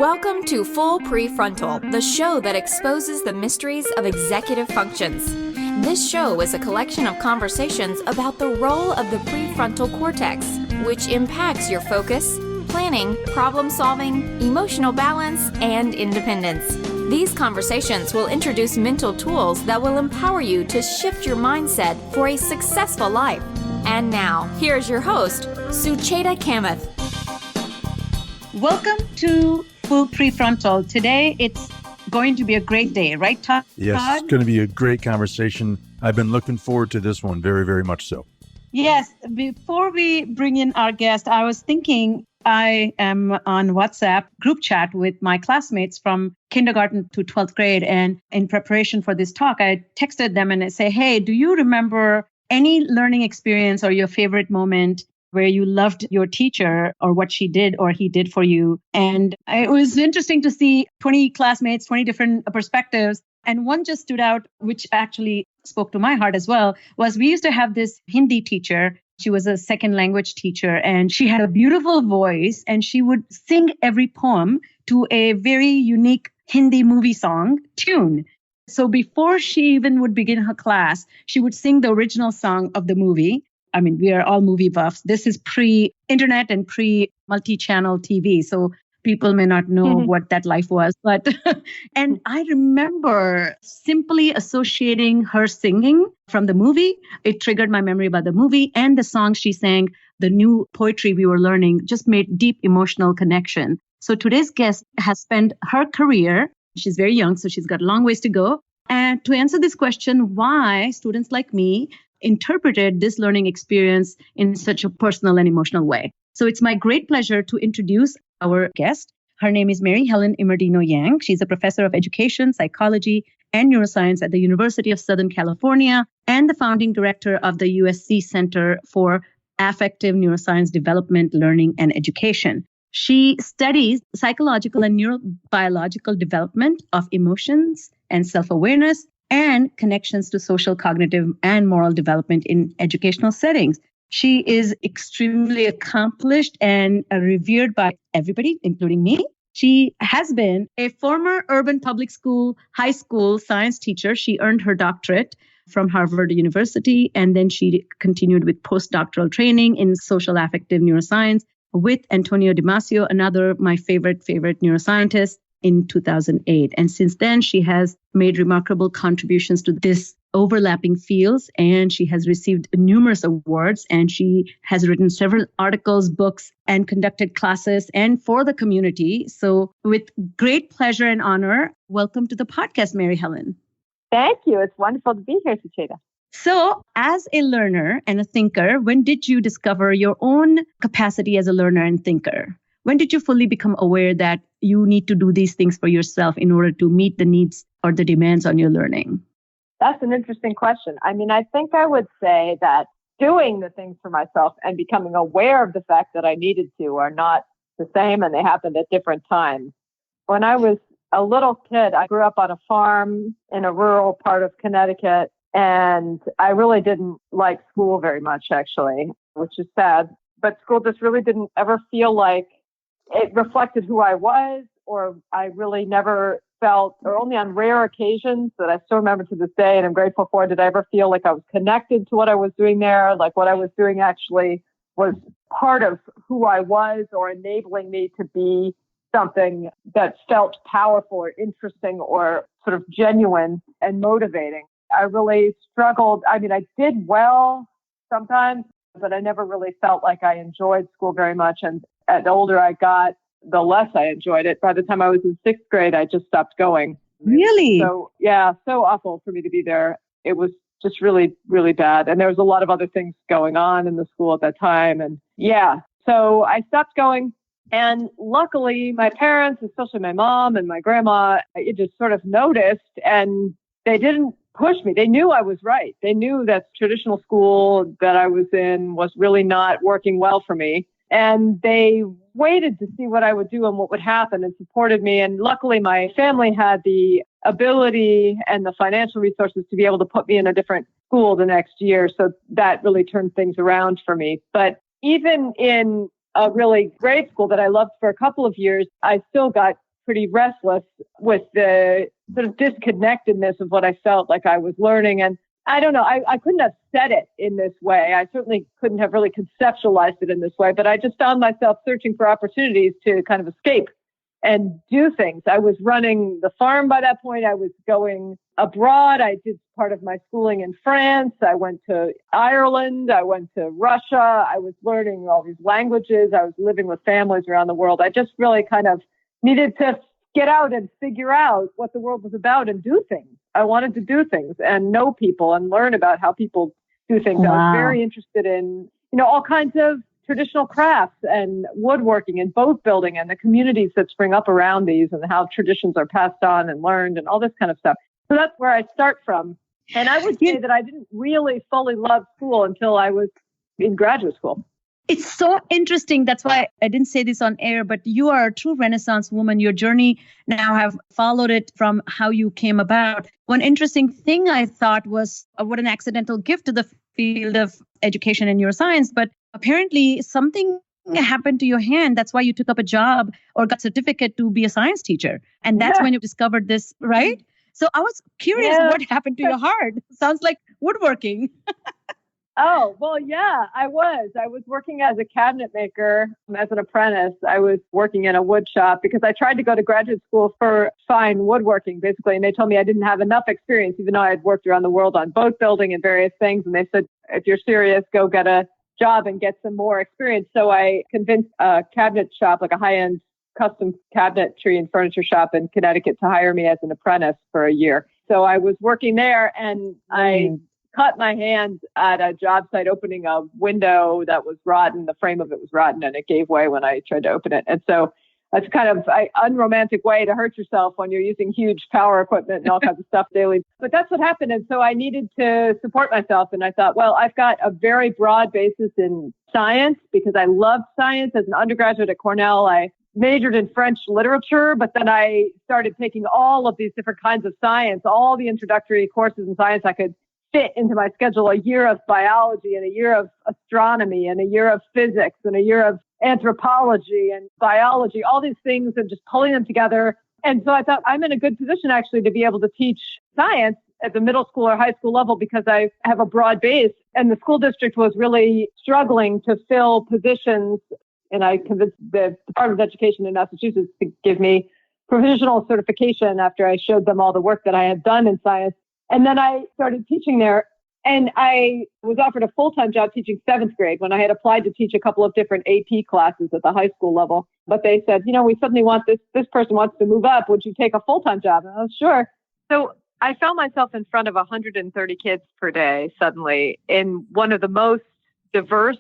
Welcome to Full Prefrontal, the show that exposes the mysteries of executive functions. This show is a collection of conversations about the role of the prefrontal cortex, which impacts your focus, planning, problem-solving, emotional balance, and independence. These conversations will introduce mental tools that will empower you to shift your mindset for a successful life. And now, here's your host, Sucheta Kamath. Welcome to Full Prefrontal. Today, it's going to be a great day, right, Todd? Yes, it's going to be a great conversation. I've been looking forward to this one very, very much so. Yes. Before we bring in our guest, I was thinking I am on WhatsApp group chat with my classmates from kindergarten to 12th grade. And in preparation for this talk, I texted them and I say, hey, do you remember any learning experience or your favorite moment where you loved your teacher or what she did or he did for you? And it was interesting to see 20 classmates, 20 different perspectives. And one just stood out, which actually spoke to my heart as well, was we used to have this Hindi teacher. She was a second language teacher and she had a beautiful voice and she would sing every poem to a very unique Hindi movie song tune. So before she even would begin her class, she would sing the original song of the movie. I mean, we are all movie buffs. This is pre-internet and pre-multi-channel TV. So people may not know what that life was. But and I remember simply associating her singing from the movie. It triggered my memory about the movie and the song she sang, the new poetry we were learning, just made deep emotional connection. So today's guest has spent her career. She's very young, so she's got a long ways to go. And to answer this question, why students like me interpreted this learning experience in such a personal and emotional way. So it's my great pleasure to introduce our guest. Her name is Helen Immordino-Yang. She's a professor of education, psychology, and neuroscience at the University of Southern California and the founding director of the USC Center for Affective Neuroscience Development, Learning, and Education. She studies psychological and neurobiological development of emotions and self-awareness and connections to social, cognitive, and moral development in educational settings. She is extremely accomplished and revered by everybody, including me. She has been a former urban public school, high school science teacher. She earned her doctorate from Harvard University, and then she continued with postdoctoral training in social affective neuroscience with Antonio Damasio, another my favorite neuroscientist, in 2008. And since then, she has made remarkable contributions to this overlapping fields, and she has received numerous awards, and she has written several articles, books, and conducted classes and for the community. So with great pleasure and honor, welcome to the podcast, Mary Helen. Thank you. It's wonderful to be here, Sucheta. So as a learner and a thinker, when did you discover your own capacity as a learner and thinker? When did you fully become aware that you need to do these things for yourself in order to meet the needs or the demands on your learning? That's an interesting question. I mean, I think I would say that doing the things for myself and becoming aware of the fact that I needed to are not the same, and they happened at different times. When I was a little kid, I grew up on a farm in a rural part of Connecticut, and I really didn't like school very much, actually, which is sad. But school just really didn't ever feel like it reflected who I was, or I really never felt, or only on rare occasions that I still remember to this day and I'm grateful for, did I ever feel like I was connected to what I was doing there, like what I was doing actually was part of who I was or enabling me to be something that felt powerful or interesting or sort of genuine and motivating. I really struggled. I mean, I did well sometimes, but I never really felt like I enjoyed school very much. And the older I got, the less I enjoyed it. By the time I was in sixth grade, I just stopped going. Really? So, yeah, so awful for me to be there. It was just really, really bad. And there was a lot of other things going on in the school at that time. And yeah, so I stopped going. And luckily, my parents, especially my mom and my grandma, it just sort of noticed, and they didn't push me. They knew I was right. They knew that traditional school that I was in was really not working well for me. And they waited to see what I would do and what would happen and supported me. And luckily, my family had the ability and the financial resources to be able to put me in a different school the next year. So that really turned things around for me. But even in a really great school that I loved for a couple of years, I still got pretty restless with the sort of disconnectedness of what I felt like I was learning. And I don't know, I couldn't have said it in this way. I certainly couldn't have really conceptualized it in this way, but I just found myself searching for opportunities to kind of escape and do things. I was running the farm by that point. I was going abroad. I did part of my schooling in France. I went to Ireland. I went to Russia. I was learning all these languages. I was living with families around the world. I just really kind of needed to get out and figure out what the world was about and do things. I wanted to do things and know people and learn about how people do things. Wow. I was very interested in, all kinds of traditional crafts and woodworking and boat building and the communities that spring up around these and how traditions are passed on and learned and all this kind of stuff. So that's where I start from. And I would say that I didn't really fully love school until I was in graduate school. It's so interesting. That's why I didn't say this on air, but you are a true Renaissance woman. Your journey now have followed it from how you came about. One interesting thing I thought was what an accidental gift to the field of education and neuroscience, but apparently something happened to your hand. That's why you took up a job or got certificate to be a science teacher. And that's when you discovered this, right? So I was curious what happened to your heart. Sounds like woodworking. Oh, well, yeah, I was. I was working as a cabinet maker as an apprentice. I was working in a wood shop because I tried to go to graduate school for fine woodworking, basically. And they told me I didn't have enough experience, even though I had worked around the world on boat building and various things. And they said, if you're serious, go get a job and get some more experience. So I convinced a cabinet shop, like a high-end custom cabinetry and furniture shop in Connecticut, to hire me as an apprentice for a year. So I was working there and I cut my hand at a job site opening a window that was rotten. The frame of it was rotten and it gave way when I tried to open it. And so that's kind of an unromantic way to hurt yourself when you're using huge power equipment and all kinds of stuff daily. But that's what happened. And so I needed to support myself. And I thought, well, I've got a very broad basis in science because I loved science. As an undergraduate at Cornell, I majored in French literature, but then I started taking all of these different kinds of science, all the introductory courses in science I could fit into my schedule, a year of biology and a year of astronomy and a year of physics and a year of anthropology and biology, all these things, and just pulling them together. And so I thought I'm in a good position actually to be able to teach science at the middle school or high school level because I have a broad base. And the school district was really struggling to fill positions. And I convinced the Department of Education in Massachusetts to give me provisional certification after I showed them all the work that I had done in science. And then I started teaching there. And I was offered a full-time job teaching 7th grade when I had applied to teach a couple of different AP classes at the high school level. But they said, we suddenly want this person wants to move up. Would you take a full-time job? And I was sure. So I found myself in front of 130 kids per day suddenly in one of the most diverse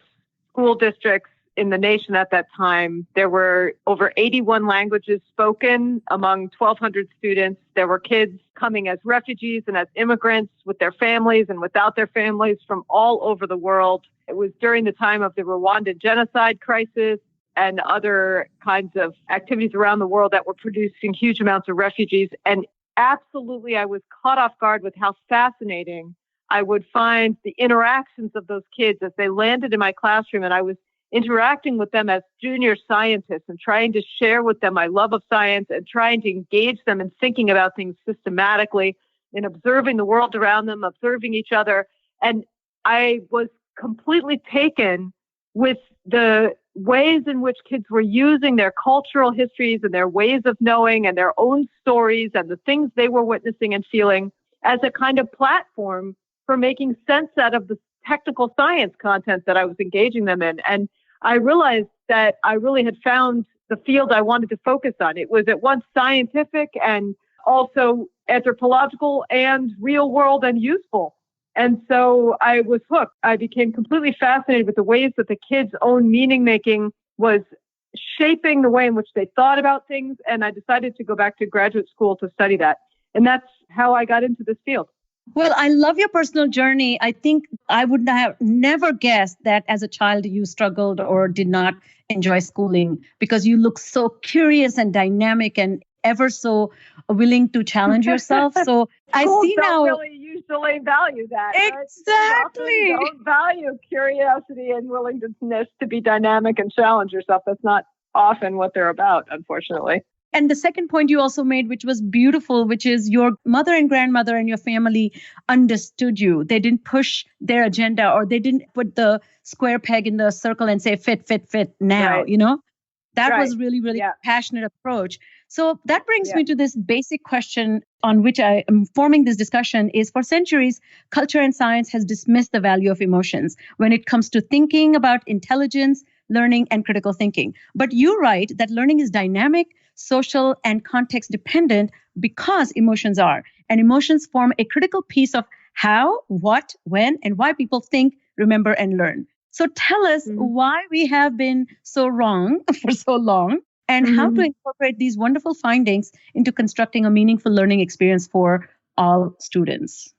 school districts in the nation at that time. There were over 81 languages spoken among 1,200 students. There were kids coming as refugees and as immigrants with their families and without their families from all over the world. It was during the time of the Rwandan genocide crisis and other kinds of activities around the world that were producing huge amounts of refugees. And absolutely, I was caught off guard with how fascinating I would find the interactions of those kids as they landed in my classroom. And I was interacting with them as junior scientists and trying to share with them my love of science and trying to engage them in thinking about things systematically and observing the world around them, observing each other. And I was completely taken with the ways in which kids were using their cultural histories and their ways of knowing and their own stories and the things they were witnessing and feeling as a kind of platform for making sense out of the technical science content that I was engaging them in. And I realized that I really had found the field I wanted to focus on. It was at once scientific and also anthropological and real world and useful. And so I was hooked. I became completely fascinated with the ways that the kids' own meaning making was shaping the way in which they thought about things. And I decided to go back to graduate school to study that. And that's how I got into this field. Well, I love your personal journey. I think I would have never guessed that as a child you struggled or did not enjoy schooling because you look so curious and dynamic and ever so willing to challenge yourself. So I see now. Don't really usually value that. Exactly. Right? Don't value curiosity and willingness to be dynamic and challenge yourself. That's not often what they're about, unfortunately. And the second point you also made, which was beautiful, which is your mother and grandmother and your family understood you. They didn't push their agenda, or they didn't put the square peg in the circle and say, fit, fit, fit now, Right. you know? That Right. was really, really Yeah. passionate approach. So that brings Yeah. me to this basic question on which I am forming this discussion is, for centuries, culture and science has dismissed the value of emotions when it comes to thinking about intelligence, learning, and critical thinking. But you write that learning is dynamic, social, and context dependent because emotions are. And emotions form a critical piece of how, what, when, and why people think, remember, and learn. So tell us why we have been so wrong for so long, and how to incorporate these wonderful findings into constructing a meaningful learning experience for all students.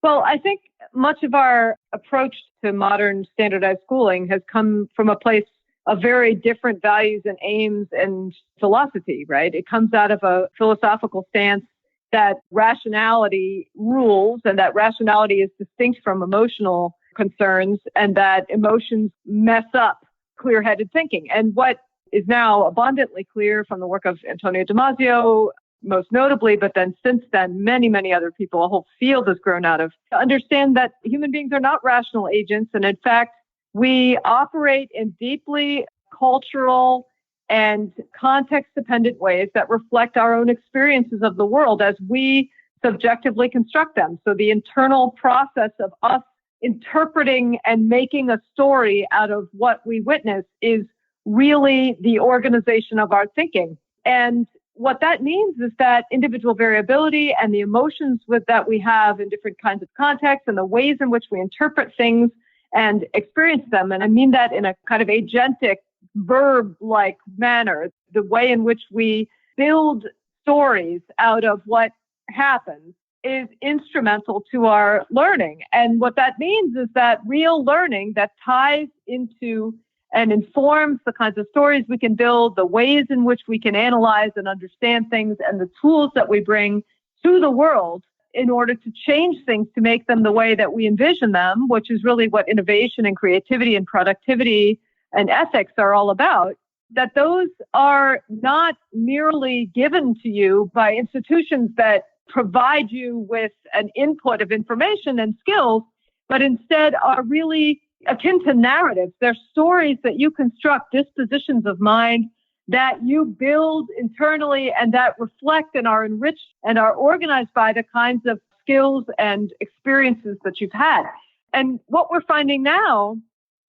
Well, I think much of our approach to modern standardized schooling has come from a place of very different values and aims and philosophy, right? It comes out of a philosophical stance that rationality rules, and that rationality is distinct from emotional concerns, and that emotions mess up clear-headed thinking. And what is now abundantly clear from the work of Antonio Damasio, most notably, but then since then, many, many other people, a whole field has grown out of, to understand that human beings are not rational agents. And in fact, we operate in deeply cultural and context-dependent ways that reflect our own experiences of the world as we subjectively construct them. So the internal process of us interpreting and making a story out of what we witness is really the organization of our thinking. And what that means is that individual variability and the emotions that we have in different kinds of contexts and the ways in which we interpret things and experience them, and I mean that in a kind of agentic, verb-like manner, the way in which we build stories out of what happens is instrumental to our learning. And what that means is that real learning that ties into and informs the kinds of stories we can build, the ways in which we can analyze and understand things, and the tools that we bring to the world in order to change things to make them the way that we envision them, which is really what innovation and creativity and productivity and ethics are all about, that those are not merely given to you by institutions that provide you with an input of information and skills, but instead are really akin to narratives. They're stories that you construct, dispositions of mind that you build internally and that reflect and are enriched and are organized by the kinds of skills and experiences that you've had. And what we're finding now,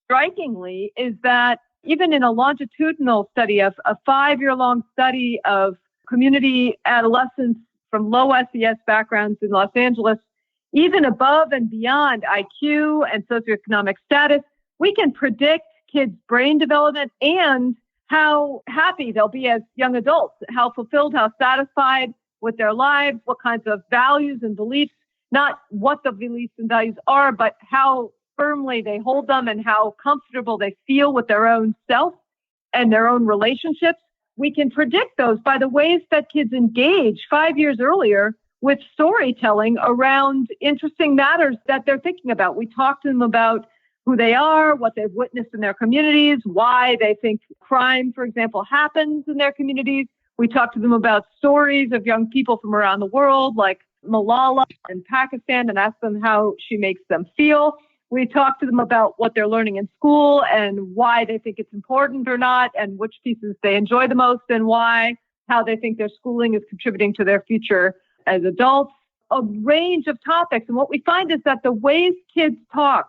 strikingly, is that even in a longitudinal study, of a 5-year-long study of community adolescents from low SES backgrounds in Los Angeles, even above and beyond IQ and socioeconomic status, we can predict kids' brain development and how happy they'll be as young adults, how fulfilled, how satisfied with their lives, what kinds of values and beliefs, not what the beliefs and values are, but how firmly they hold them and how comfortable they feel with their own self and their own relationships. We can predict those by the ways that kids engage 5 years earlier with storytelling around interesting matters that they're thinking about. We talk to them about who they are, what they've witnessed in their communities, why they think crime, for example, happens in their communities. We talk to them about stories of young people from around the world, like Malala in Pakistan, and ask them how she makes them feel. We talk to them about what they're learning in school and why they think it's important or not, and which pieces they enjoy the most and why, how they think their schooling is contributing to their future as adults, a range of topics. And what we find is that the ways kids talk,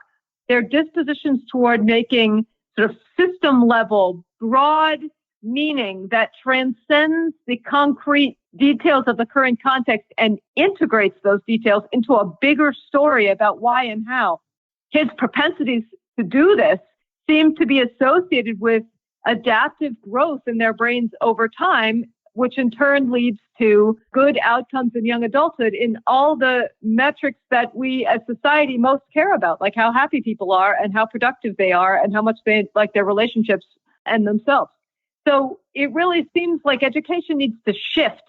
their dispositions toward making sort of system level, broad meaning that transcends the concrete details of the current context and integrates those details into a bigger story about why and how. Kids' propensities to do this seem to be associated with adaptive growth in their brains over time, which in turn leads to good outcomes in young adulthood in all the metrics that we as society most care about, like how happy people are and how productive they are and how much they like their relationships and themselves. So it really seems like education needs to shift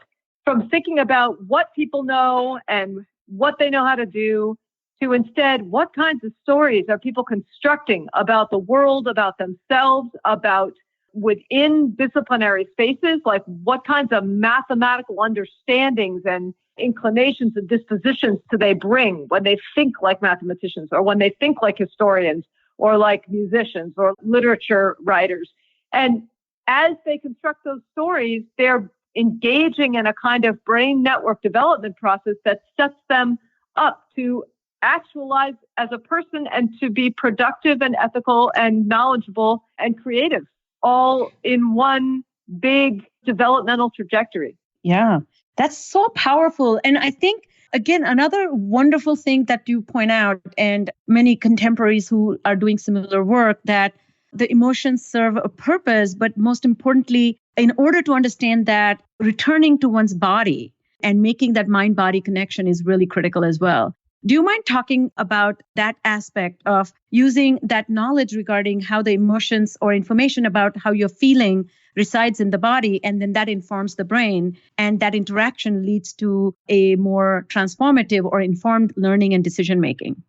from thinking about what people know and what they know how to do to instead, what kinds of stories are people constructing about the world, about themselves, about within disciplinary spaces, like what kinds of mathematical understandings and inclinations and dispositions do they bring when they think like mathematicians or when they think like historians or like musicians or literature writers. And as they construct those stories, they're engaging in a kind of brain network development process that sets them up to actualize as a person and to be productive and ethical and knowledgeable and creative, all in one big developmental trajectory. Yeah, that's so powerful. And I think, again, another wonderful thing that you point out, and many contemporaries who are doing similar work, that the emotions serve a purpose, but most importantly, in order to understand that, returning to one's body and making that mind-body connection is really critical as well. Do you mind talking about that aspect of using that knowledge regarding how the emotions or information about how you're feeling resides in the body, and then that informs the brain, and that interaction leads to a more transformative or informed learning and decision-making?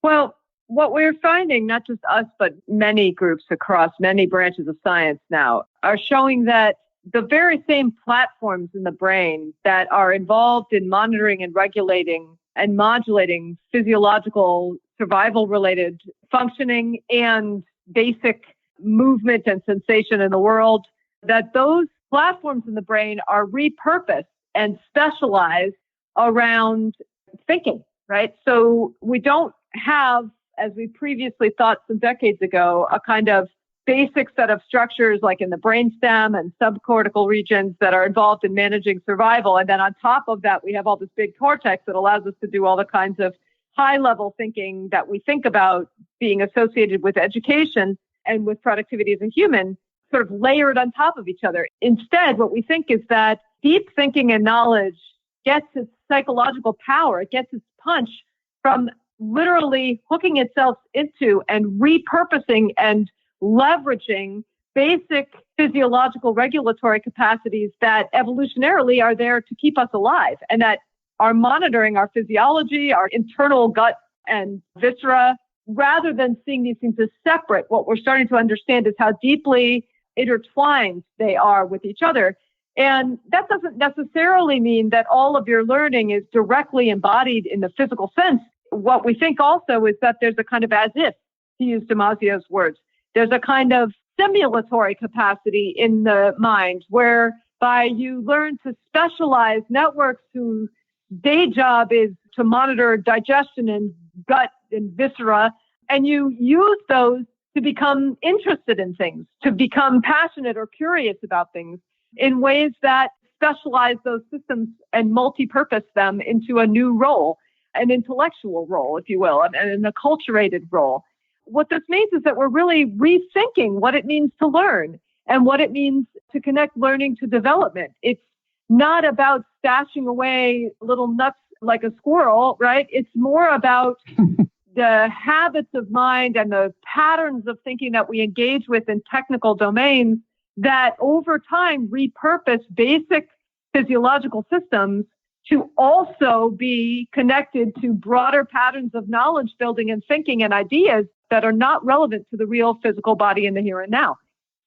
Well, what we're finding, not just us, but many groups across many branches of science now, are showing that the very same platforms in the brain that are involved in monitoring and regulating and modulating physiological survival-related functioning and basic movement and sensation in the world, that those platforms in the brain are repurposed and specialized around thinking, right? So we don't have, as we previously thought some decades ago, a kind of basic set of structures like in the brainstem and subcortical regions that are involved in managing survival. And then on top of that, we have all this big cortex that allows us to do all the kinds of high-level thinking that we think about being associated with education and with productivity as a human, sort of layered on top of each other. Instead, what we think is that deep thinking and knowledge gets its psychological power, it gets its punch from literally hooking itself into and repurposing and leveraging basic physiological regulatory capacities that evolutionarily are there to keep us alive and that are monitoring our physiology, our internal gut and viscera, rather than seeing these things as separate. What we're starting to understand is how deeply intertwined they are with each other. And that doesn't necessarily mean that all of your learning is directly embodied in the physical sense. What we think also is that there's a kind of as if, to use Damasio's words, there's a kind of simulatory capacity in the mind whereby you learn to specialize networks whose day job is to monitor digestion and gut and viscera, and you use those to become interested in things, to become passionate or curious about things in ways that specialize those systems and multi-purpose them into a new role, an intellectual role, if you will, and an acculturated role. What this means is that we're really rethinking what it means to learn and what it means to connect learning to development. It's not about stashing away little nuts like a squirrel, right? It's more about the habits of mind and the patterns of thinking that we engage with in technical domains that over time repurpose basic physiological systems to also be connected to broader patterns of knowledge building and thinking and ideas that are not relevant to the real physical body in the here and now.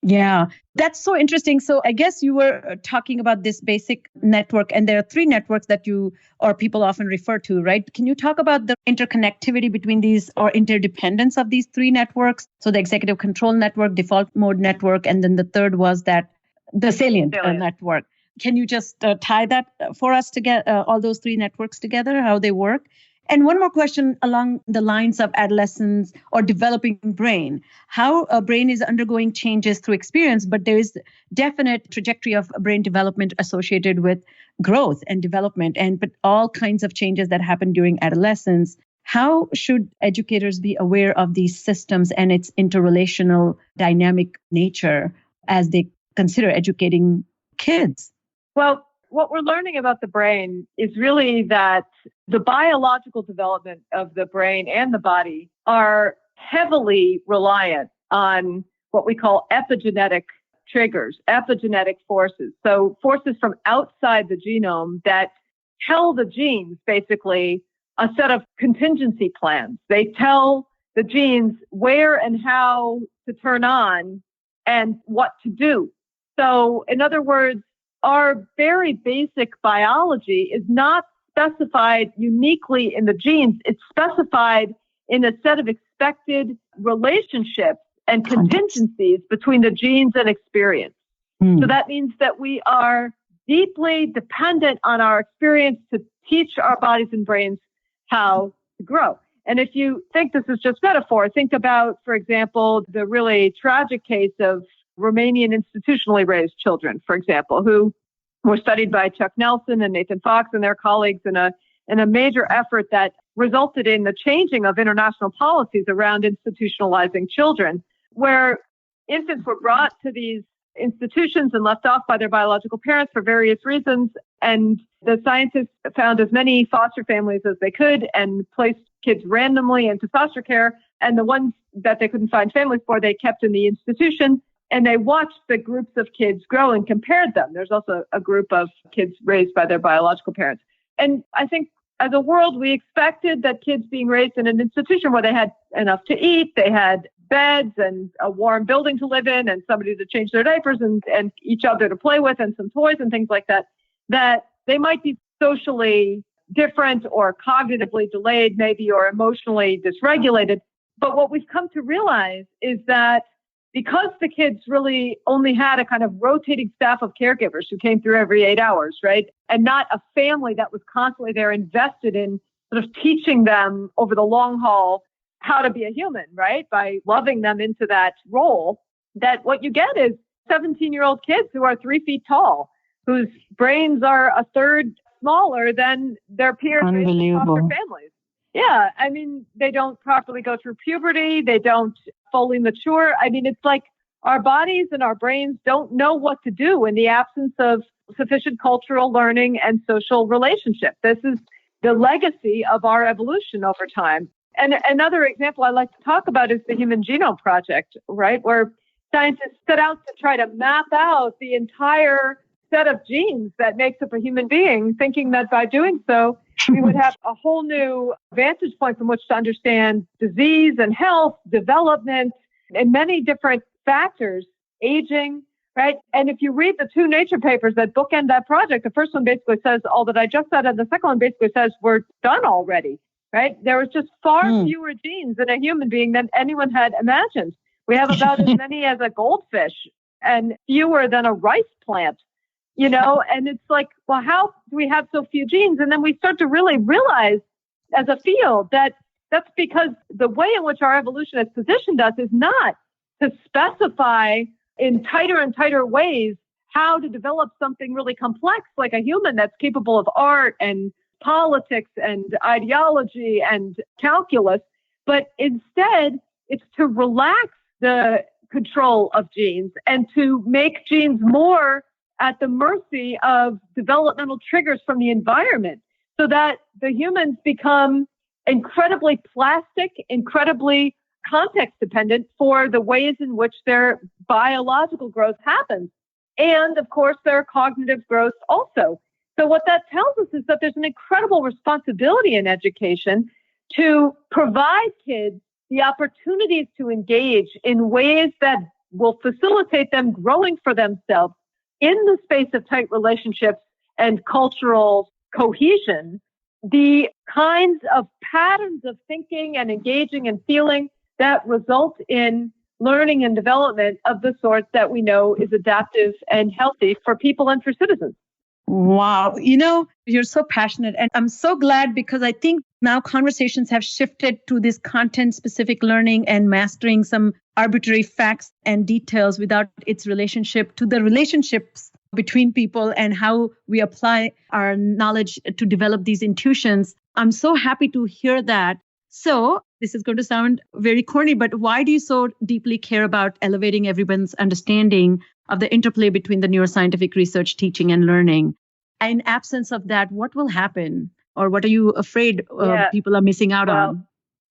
Yeah, that's so interesting. So I guess you were talking about this basic network, and there are three networks that you or people often refer to, right? Can you talk about the interconnectivity between these or interdependence of these three networks? So the executive control network, default mode network, and then the third was that the salient network. Can you just tie that for us to get all those three networks together, how they work? And one more question along the lines of adolescence or developing brain, how a brain is undergoing changes through experience, but there is definite trajectory of brain development associated with growth and development, but all kinds of changes that happen during adolescence. How should educators be aware of these systems and its interrelational dynamic nature as they consider educating kids? Well, what we're learning about the brain is really that the biological development of the brain and the body are heavily reliant on what we call epigenetic triggers, epigenetic forces. So forces from outside the genome that tell the genes basically a set of contingency plans. They tell the genes where and how to turn on and what to do. So in other words, our very basic biology is not specified uniquely in the genes. It's specified in a set of expected relationships and contingencies between the genes and experience. So that means that we are deeply dependent on our experience to teach our bodies and brains how to grow. And if you think this is just metaphor, think about, for example, the really tragic case of Romanian institutionally raised children, for example, who were studied by Chuck Nelson and Nathan Fox and their colleagues in a major effort that resulted in the changing of international policies around institutionalizing children, where infants were brought to these institutions and left off by their biological parents for various reasons. And the scientists found as many foster families as they could and placed kids randomly into foster care. And the ones that they couldn't find families for, they kept in the institution. And they watched the groups of kids grow and compared them. There's also a group of kids raised by their biological parents. And I think as a world, we expected that kids being raised in an institution where they had enough to eat, they had beds and a warm building to live in and somebody to change their diapers and each other to play with and some toys and things like that, that they might be socially different or cognitively delayed maybe or emotionally dysregulated. But what we've come to realize is that because the kids really only had a kind of rotating staff of caregivers who came through every 8 hours, right? And not a family that was constantly there invested in sort of teaching them over the long haul how to be a human, right? By loving them into that role, that what you get is 17-year-old kids who are 3 feet tall, whose brains are a third smaller than their peers in foster families. Yeah, I mean, they don't properly go through puberty. They don't fully mature. I mean, it's like our bodies and our brains don't know what to do in the absence of sufficient cultural learning and social relationship. This is the legacy of our evolution over time. And another example I like to talk about is the Human Genome Project, right? Where scientists set out to try to map out the entire set of genes that makes up a human being, thinking that by doing so, we would have a whole new vantage point from which to understand disease and health, development, and many different factors, aging, right? And if you read the 2 Nature papers that bookend that project, the first one basically says all that I just said, and the second one basically says we're done already, right? There was just far fewer genes in a human being than anyone had imagined. We have about as many as a goldfish and fewer than a rice plant. You know, and it's like, well, how do we have so few genes? And then we start to really realize as a field that that's because the way in which our evolution has positioned us is not to specify in tighter and tighter ways how to develop something really complex like a human that's capable of art and politics and ideology and calculus, but instead it's to relax the control of genes and to make genes more at the mercy of developmental triggers from the environment so that the humans become incredibly plastic, incredibly context dependent for the ways in which their biological growth happens. And of course, their cognitive growth also. So what that tells us is that there's an incredible responsibility in education to provide kids the opportunities to engage in ways that will facilitate them growing for themselves in the space of tight relationships and cultural cohesion, the kinds of patterns of thinking and engaging and feeling that result in learning and development of the sort that we know is adaptive and healthy for people and for citizens. Wow. You know, you're so passionate. And I'm so glad because I think now conversations have shifted to this content-specific learning and mastering some arbitrary facts and details without its relationship to the relationships between people and how we apply our knowledge to develop these intuitions. I'm so happy to hear that. So this is going to sound very corny, but why do you so deeply care about elevating everyone's understanding of the interplay between the neuroscientific research, teaching, and learning? In absence of that, what will happen? Or what are you afraid people are missing out on?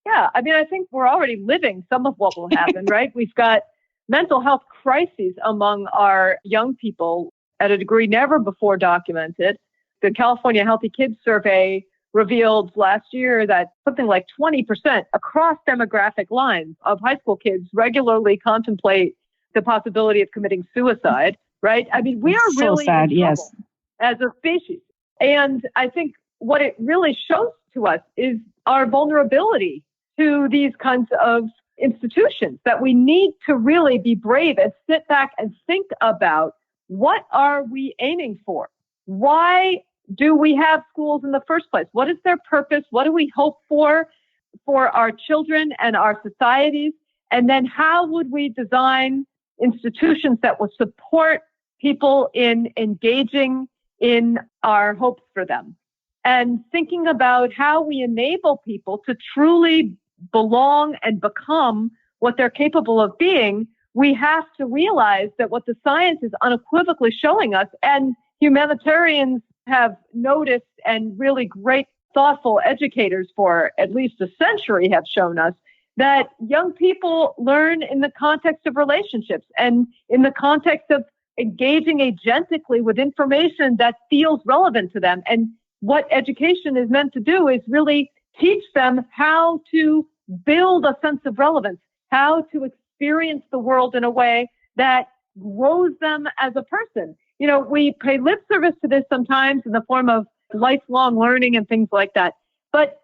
Yeah, I mean, I think we're already living some of what will happen, right? We've got mental health crises among our young people at a degree never before documented. The California Healthy Kids Survey revealed last year that something like 20% across demographic lines of high school kids regularly contemplate the possibility of committing suicide, right? I mean, we are so really sad, in trouble yes. as a species. And I think what it really shows to us is our vulnerability to these kinds of institutions, that we need to really be brave and sit back and think about, what are we aiming for? Why do we have schools in the first place? What is their purpose? What do we hope for our children and our societies? And then how would we design institutions that will support people in engaging in our hopes for them? And thinking about how we enable people to truly belong and become what they're capable of being, we have to realize that what the science is unequivocally showing us, and humanitarians have noticed, and really great, thoughtful educators for at least a century have shown us, that young people learn in the context of relationships and in the context of engaging agentically with information that feels relevant to them. And what education is meant to do is really teach them how to build a sense of relevance, how to experience the world in a way that grows them as a person. You know, we pay lip service to this sometimes in the form of lifelong learning and things like that. But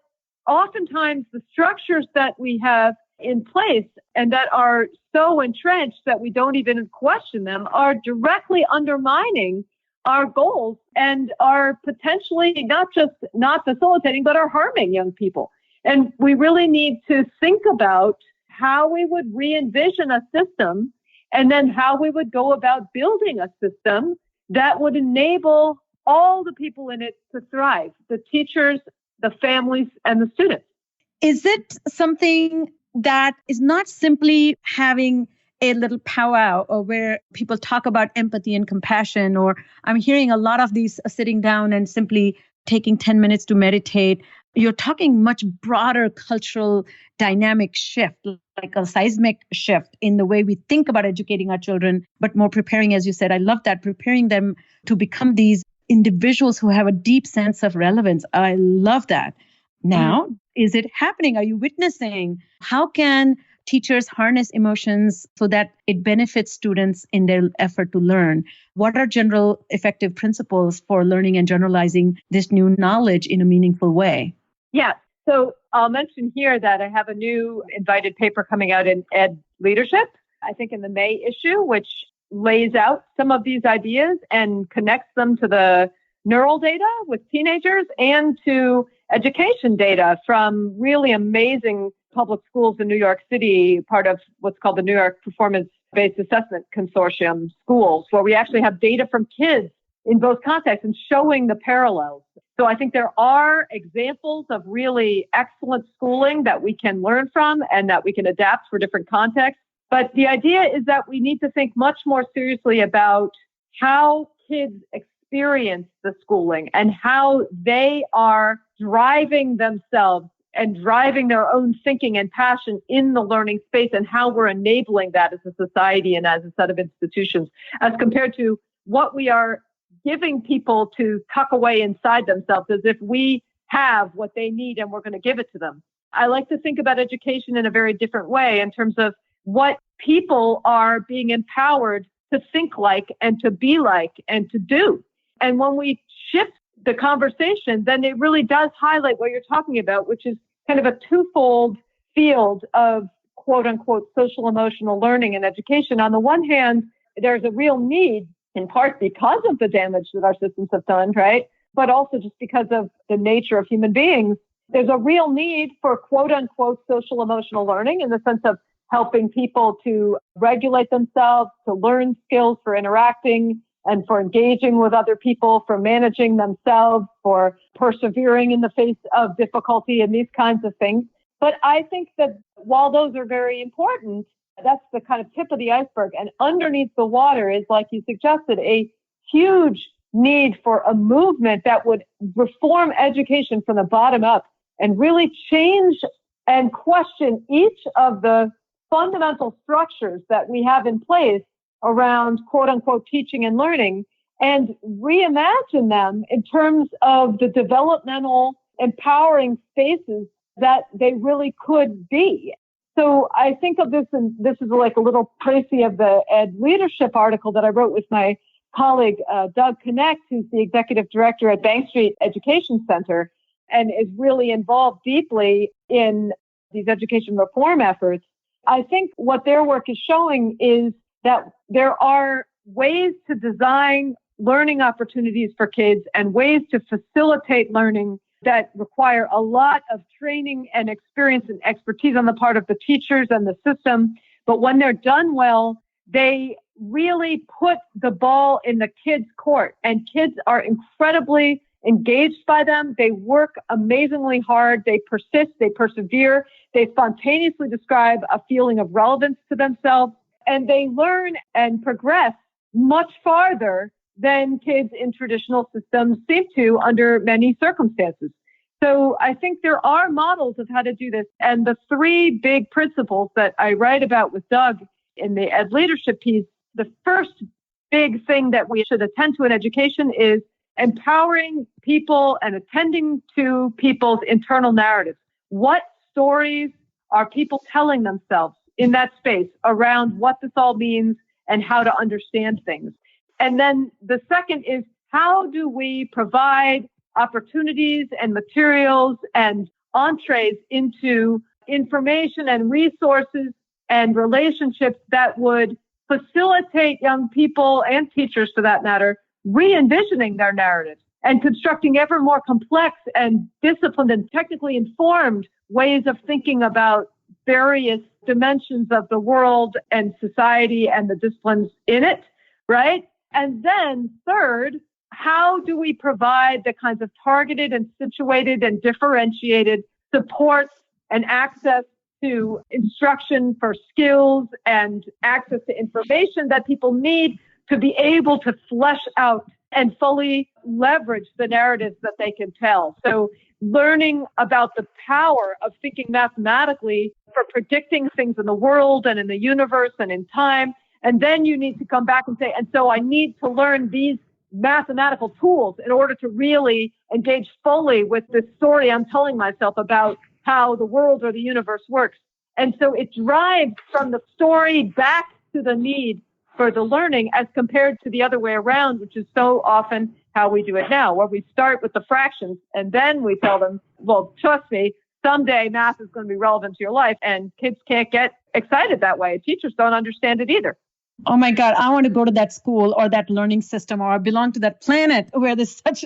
oftentimes the structures that we have in place and that are so entrenched that we don't even question them are directly undermining our goals and are potentially not just not facilitating, but are harming young people. And we really need to think about how we would re-envision a system, and then how we would go about building a system that would enable all the people in it to thrive, the teachers, the families, and the students. Is it something that is not simply having a little powwow or where people talk about empathy and compassion, or I'm hearing a lot of these sitting down and simply taking 10 minutes to meditate? You're talking much broader cultural dynamic shift, like a seismic shift in the way we think about educating our children, but more preparing, as you said, I love that, preparing them to become these individuals who have a deep sense of relevance. I love that. Now, is it happening? Are you witnessing? How can teachers harness emotions so that it benefits students in their effort to learn? What are general effective principles for learning and generalizing this new knowledge in a meaningful way? Yeah. So I'll mention here that I have a new invited paper coming out in Ed Leadership, I think in the May issue, which lays out some of these ideas and connects them to the neural data with teenagers and to education data from really amazing public schools in New York City, part of what's called the New York Performance-Based Assessment Consortium schools, where we actually have data from kids in both contexts and showing the parallels. So I think there are examples of really excellent schooling that we can learn from and that we can adapt for different contexts. But the idea is that we need to think much more seriously about how kids experience the schooling and how they are driving themselves and driving their own thinking and passion in the learning space, and how we're enabling that as a society and as a set of institutions, as compared to what we are giving people to tuck away inside themselves as if we have what they need and we're going to give it to them. I like to think about education in a very different way in terms of what people are being empowered to think like and to be like and to do. And when we shift the conversation, then it really does highlight what you're talking about, which is kind of a twofold field of quote unquote social emotional learning and education. On the one hand, there's a real need, in part because of the damage that our systems have done, right? But also just because of the nature of human beings, there's a real need for quote unquote social emotional learning in the sense of helping people to regulate themselves, to learn skills for interacting and for engaging with other people, for managing themselves, for persevering in the face of difficulty and these kinds of things. But I think that while those are very important, that's the kind of tip of the iceberg. And underneath the water is, like you suggested, a huge need for a movement that would reform education from the bottom up and really change and question each of the fundamental structures that we have in place around quote unquote teaching and learning, and reimagine them in terms of the developmental empowering spaces that they really could be. So I think of this, and this is like a little précis of the Ed Leadership article that I wrote with my colleague, Doug Connect, who's the executive director at Bank Street Education Center and is really involved deeply in these education reform efforts. I think what their work is showing is that there are ways to design learning opportunities for kids and ways to facilitate learning that require a lot of training and experience and expertise on the part of the teachers and the system. But when they're done well, they really put the ball in the kids' court, and kids are incredibly engaged by them. They work amazingly hard. They persist. They persevere. They spontaneously describe a feeling of relevance to themselves, and they learn and progress much farther than kids in traditional systems seem to under many circumstances. So I think there are models of how to do this. And the three big principles that I write about with Doug in the Ed Leadership piece, the first big thing that we should attend to in education is empowering people and attending to people's internal narratives. What stories are people telling themselves in that space around what this all means and how to understand things? And then the second is, how do we provide opportunities and materials and entrees into information and resources and relationships that would facilitate young people and teachers, for that matter, re-envisioning their narratives and constructing ever more complex and disciplined and technically informed ways of thinking about various dimensions of the world and society and the disciplines in it, right? And then third, how do we provide the kinds of targeted and situated and differentiated supports and access to instruction for skills and access to information that people need to be able to flesh out and fully leverage the narratives that they can tell? So learning about the power of thinking mathematically for predicting things in the world and in the universe and in time. And then you need to come back and say, and so I need to learn these mathematical tools in order to really engage fully with the story I'm telling myself about how the world or the universe works. And so it drives from the story back to the need for the learning as compared to the other way around, which is so often how we do it now, where we start with the fractions and then we tell them, well, trust me, someday math is going to be relevant to your life. And kids can't get excited that way. Teachers don't understand it either. Oh my God, I want to go to that school or that learning system, or belong to that planet where this such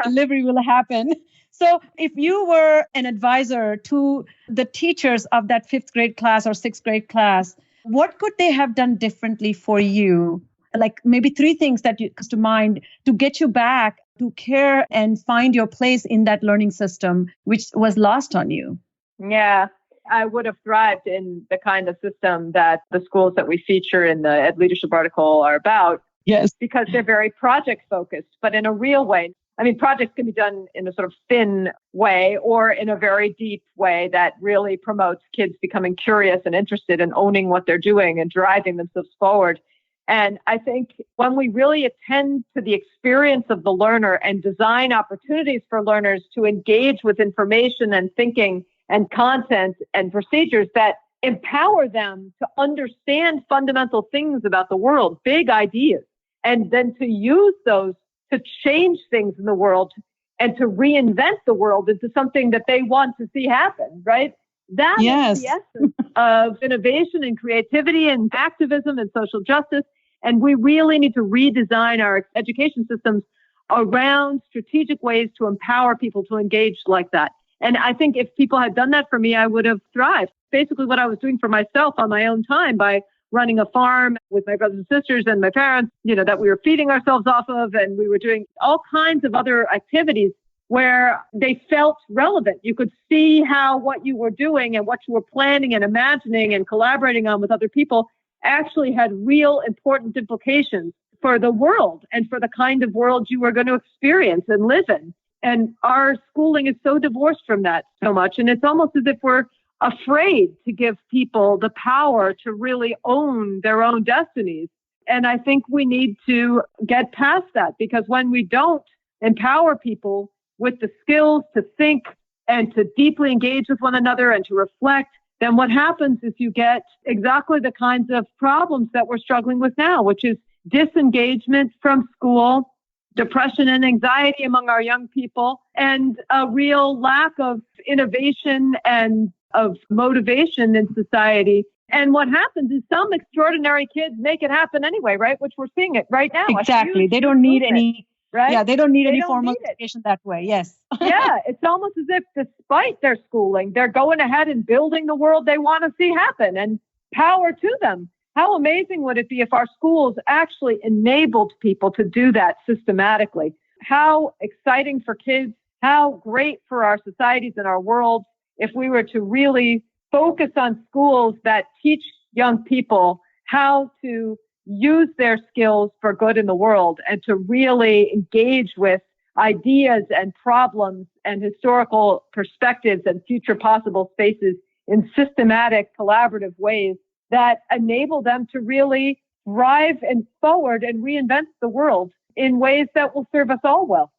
delivery will happen. So if you were an advisor to the teachers of that 5th grade class or 6th grade class, what could they have done differently for you? Like maybe 3 things that comes to mind to get you back to care and find your place in that learning system, which was lost on you. Yeah. I would have thrived in the kind of system that the schools that we feature in the Ed Leadership article are about. Yes. Because they're very project focused, but in a real way. I mean, projects can be done in a sort of thin way or in a very deep way that really promotes kids becoming curious and interested in owning what they're doing and driving themselves forward. And I think when we really attend to the experience of the learner and design opportunities for learners to engage with information and thinking and content and procedures that empower them to understand fundamental things about the world, big ideas, and then to use those to change things in the world and to reinvent the world into something that they want to see happen, right? That is the essence of innovation and creativity and activism and social justice. And we really need to redesign our education systems around strategic ways to empower people to engage like that. And I think if people had done that for me, I would have thrived. Basically what I was doing for myself on my own time by running a farm with my brothers and sisters and my parents, that we were feeding ourselves off of. And we were doing all kinds of other activities where they felt relevant. You could see how what you were doing and what you were planning and imagining and collaborating on with other people actually had real important implications for the world and for the kind of world you were going to experience and live in. And our schooling is so divorced from that so much. And it's almost as if we're afraid to give people the power to really own their own destinies. And I think we need to get past that, because when we don't empower people with the skills to think and to deeply engage with one another and to reflect then what happens is you get exactly the kinds of problems that we're struggling with now, which is disengagement from school, depression and anxiety among our young people, and a real lack of innovation and of motivation in society. And what happens is some extraordinary kids make it happen anyway, right? Which we're seeing it right now. Exactly. They don't need any, right? Yeah, they don't need any formal education that way. Yes. Yeah, it's almost as if despite their schooling, they're going ahead and building the world they want to see happen, and power to them. How amazing would it be if our schools actually enabled people to do that systematically? How exciting for kids, how great for our societies and our world if we were to really focus on schools that teach young people how to use their skills for good in the world and to really engage with ideas and problems and historical perspectives and future possible spaces in systematic, collaborative ways that enable them to really thrive and forward and reinvent the world in ways that will serve us all well.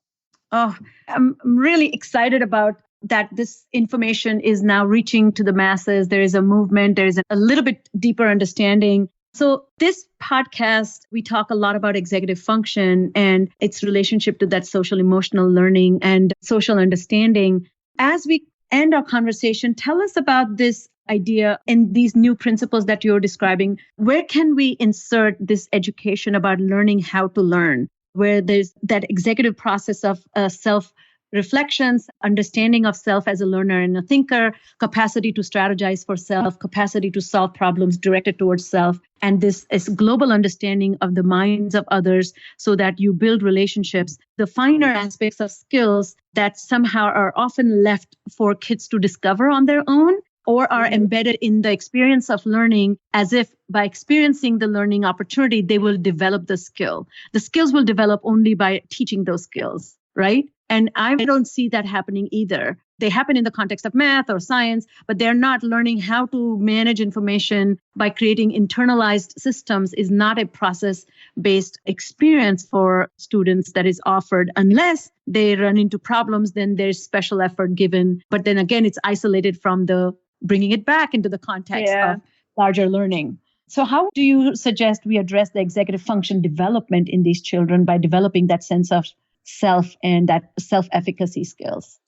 Oh, I'm really excited about that this information is now reaching to the masses. There is a movement. There is a little bit deeper understanding. So this podcast, we talk a lot about executive function and its relationship to that social emotional learning and social understanding. As we end our conversation, tell us about this idea and these new principles that you're describing. Where can we insert this education about learning how to learn, where there's that executive process of self-reflections, understanding of self as a learner and a thinker, capacity to strategize for self, capacity to solve problems directed towards self, and this is global understanding of the minds of others so that you build relationships, the finer aspects of skills that somehow are often left for kids to discover on their own, or are embedded in the experience of learning as if by experiencing the learning opportunity, they will develop the skill. The skills will develop only by teaching those skills, right? And I don't see that happening either. They happen in the context of math or science, but they're not learning how to manage information by creating internalized systems is not a process-based experience for students that is offered unless they run into problems, then there's special effort given. But then again, it's isolated from the bringing it back into the context of larger learning. So how do you suggest we address the executive function development in these children by developing that sense of self and that self-efficacy skills?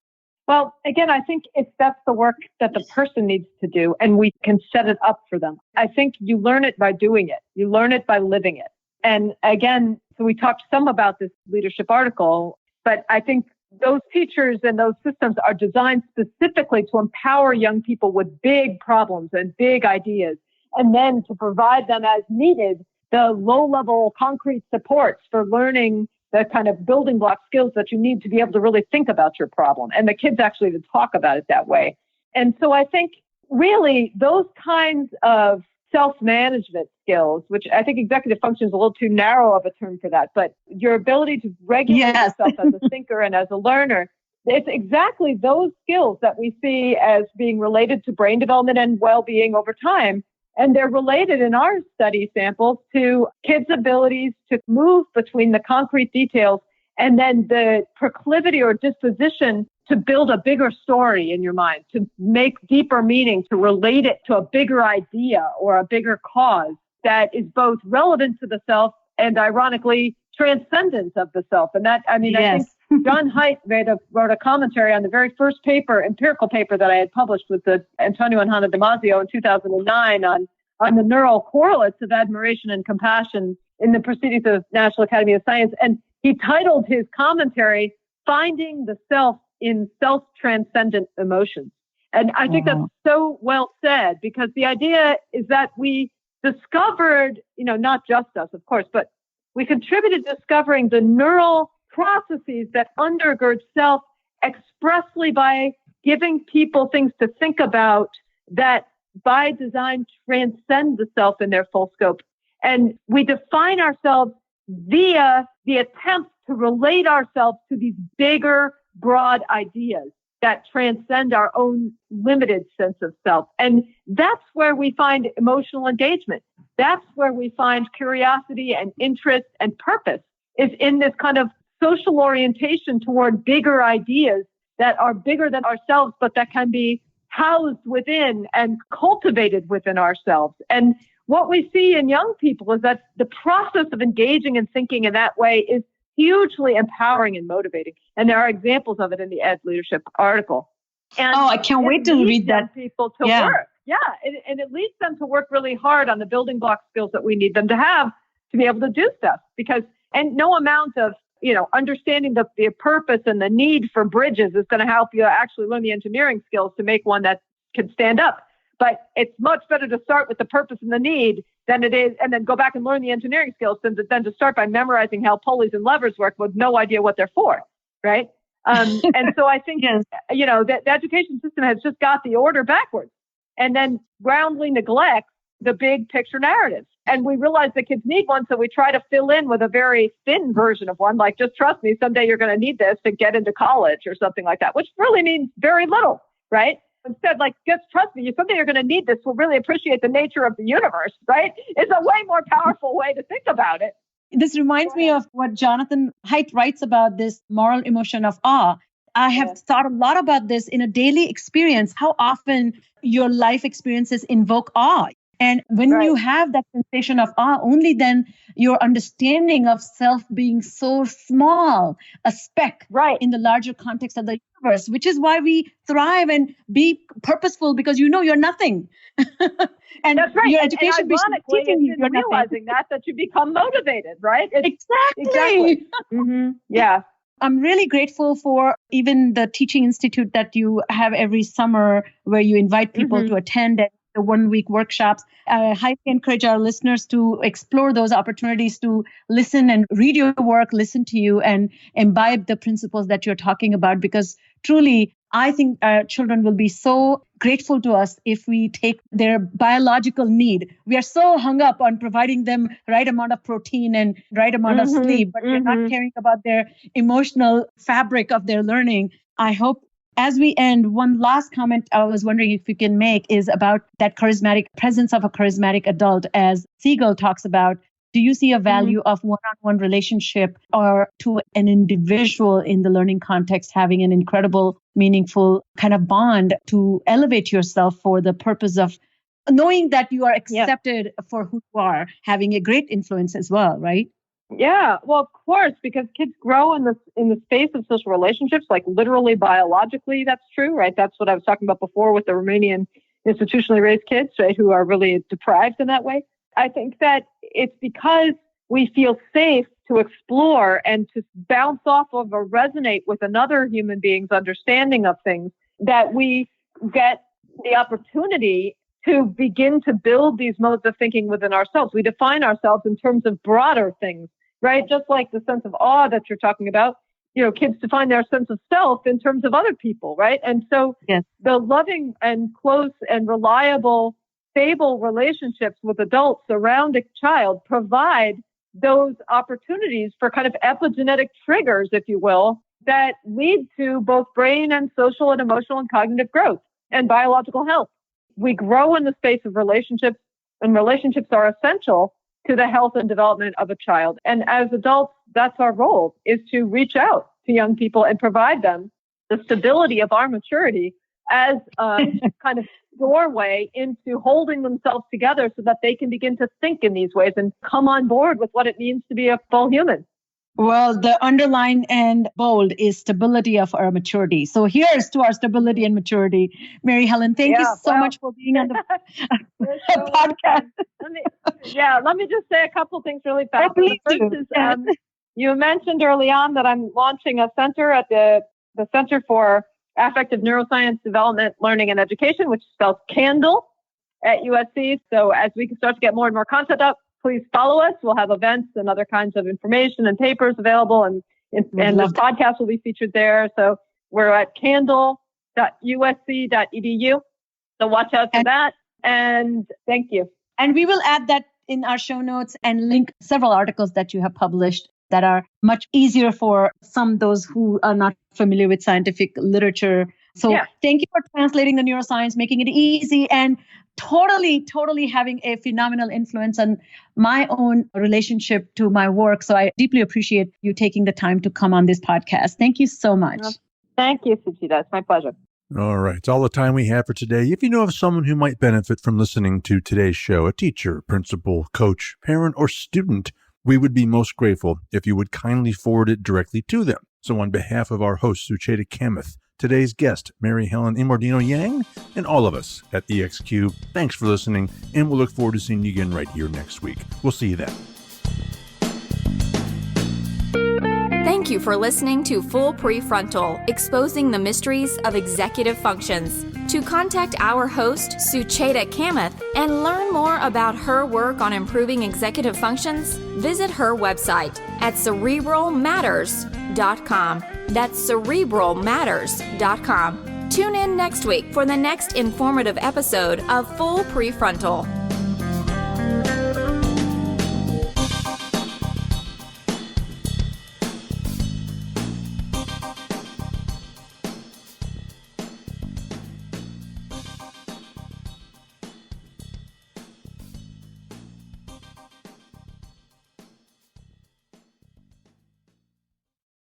Well, again, I think that's the work that the person needs to do, and we can set it up for them. I think you learn it by doing it. You learn it by living it. And again, so we talked some about this leadership article, but I think those teachers and those systems are designed specifically to empower young people with big problems and big ideas, and then to provide them as needed the low-level concrete supports for learning the kind of building block skills that you need to be able to really think about your problem, and the kids actually to talk about it that way. And so I think really those kinds of self-management skills, which I think executive function is a little too narrow of a term for that, but your ability to regulate yourself as a thinker and as a learner, it's exactly those skills that we see as being related to brain development and well-being over time. And they're related in our study samples to kids' abilities to move between the concrete details and then the proclivity or disposition to build a bigger story in your mind, to make deeper meaning, to relate it to a bigger idea or a bigger cause that is both relevant to the self and ironically transcendent of the self. And that, I think John Haidt wrote a commentary on the very first empirical paper that I had published with Antonio and Hannah Damasio in 2009 on the neural correlates of admiration and compassion in the Proceedings of National Academy of Science. And he titled his commentary, Finding the Self in Self-Transcendent Emotions. And I think that's so well said, because the idea is that we discovered, not just us, of course, but we contributed to discovering the neural processes that undergird self expressly by giving people things to think about that by design transcend the self in their full scope. And we define ourselves via the attempt to relate ourselves to these bigger, broad ideas that transcend our own limited sense of self. And that's where we find emotional engagement. That's where we find curiosity and interest and purpose, is in this kind of social orientation toward bigger ideas that are bigger than ourselves, but that can be housed within and cultivated within ourselves. And what we see in young people is that the process of engaging and thinking in that way is hugely empowering and motivating. And there are examples of it in the Ed Leadership article. And I can't wait to read that. People to work. Yeah. And it leads them to work really hard on the building block skills that we need them to have to be able to do stuff. And no amount of, understanding the purpose and the need for bridges is going to help you actually learn the engineering skills to make one that can stand up. But it's much better to start with the purpose and the need than it is, and then go back and learn the engineering skills than to start by memorizing how pulleys and levers work with no idea what they're for, right? And so I think, the education system has just got the order backwards and then roundly neglects the big picture narrative. And we realize the kids need one, so we try to fill in with a very thin version of one, like, just trust me, someday you're going to need this to get into college or something like that, which really means very little, right? Instead, like, just trust me, someday you're going to need this. We'll really appreciate the nature of the universe, right? It's a way more powerful way to think about it. This reminds me of what Jonathan Haidt writes about this moral emotion of awe. I have thought a lot about this in a daily experience, how often your life experiences invoke awe. And when you have that sensation of awe, only then your understanding of self being so small, a speck in the larger context of the universe, which is why we thrive and be purposeful, because you're nothing. And that's right. Your education and ironically, teaching you you're realizing that you become motivated, right? Exactly. Mm-hmm. Yeah. I'm really grateful for even the teaching institute that you have every summer, where you invite people to attend the 1-week workshops. I highly encourage our listeners to explore those opportunities to listen and read your work, listen to you, and imbibe the principles that you're talking about, because truly, I think our children will be so grateful to us if we take their biological need. We are so hung up on providing them right amount of protein and right amount of sleep, but we're not caring about their emotional fabric of their learning. I hope, as we end, one last comment I was wondering if you can make is about that charismatic presence of a charismatic adult, as Siegel talks about. Do you see a value of one-on-one relationship, or to an individual in the learning context having an incredible, meaningful kind of bond to elevate yourself for the purpose of knowing that you are accepted for who you are, having a great influence as well, right? Yeah, well, of course, because kids grow in the space of social relationships, like literally biologically, that's true, right? That's what I was talking about before with the Romanian institutionally raised kids, right, who are really deprived in that way. I think that it's because we feel safe to explore and to bounce off of or resonate with another human being's understanding of things that we get the opportunity to begin to build these modes of thinking within ourselves. We define ourselves in terms of broader things, right? Just like the sense of awe that you're talking about, kids define their sense of self in terms of other people, right? And so the loving and close and reliable, stable relationships with adults around a child provide those opportunities for kind of epigenetic triggers, if you will, that lead to both brain and social and emotional and cognitive growth and biological health. We grow in the space of relationships, and relationships are essential to the health and development of a child. And as adults, that's our role, is to reach out to young people and provide them the stability of our maturity as a kind of doorway into holding themselves together so that they can begin to think in these ways and come on board with what it means to be a full human. Well, the underline and bold is stability of our maturity. So here's to our stability and maturity. Mary Helen, thank you so much for being on the podcast. Let me just say a couple things really fast. The first is, you mentioned early on that I'm launching a center at the Center for Affective Neuroscience, Development, Learning, and Education, which spells CANDLE at USC. So as we can start to get more and more content up, please follow us. We'll have events and other kinds of information and papers available, and this podcast will be featured there. So we're at candle.usc.edu. So watch out for that. And thank you. And we will add that in our show notes and link several articles that you have published that are much easier for those who are not familiar with scientific literature. So thank you for translating the neuroscience, making it easy, and totally having a phenomenal influence on my own relationship to my work. So I deeply appreciate you taking the time to come on this podcast. Thank you so much. Thank you, Suchita. It's my pleasure. All right. It's all the time we have for today. If you know of someone who might benefit from listening to today's show, a teacher, principal, coach, parent, or student, we would be most grateful if you would kindly forward it directly to them. So on behalf of our host, Sucheta Kamath, today's guest, Mary Helen Immordino-Yang, and all of us at EXQ, thanks for listening, and we'll look forward to seeing you again right here next week. We'll see you then. Thank you for listening to Full Prefrontal, Exposing the Mysteries of Executive Functions. To contact our host, Sucheta Kamath, and learn more about her work on improving executive functions, visit her website at cerebralmatters.com. That's cerebralmatters.com. Tune in next week for the next informative episode of Full Prefrontal.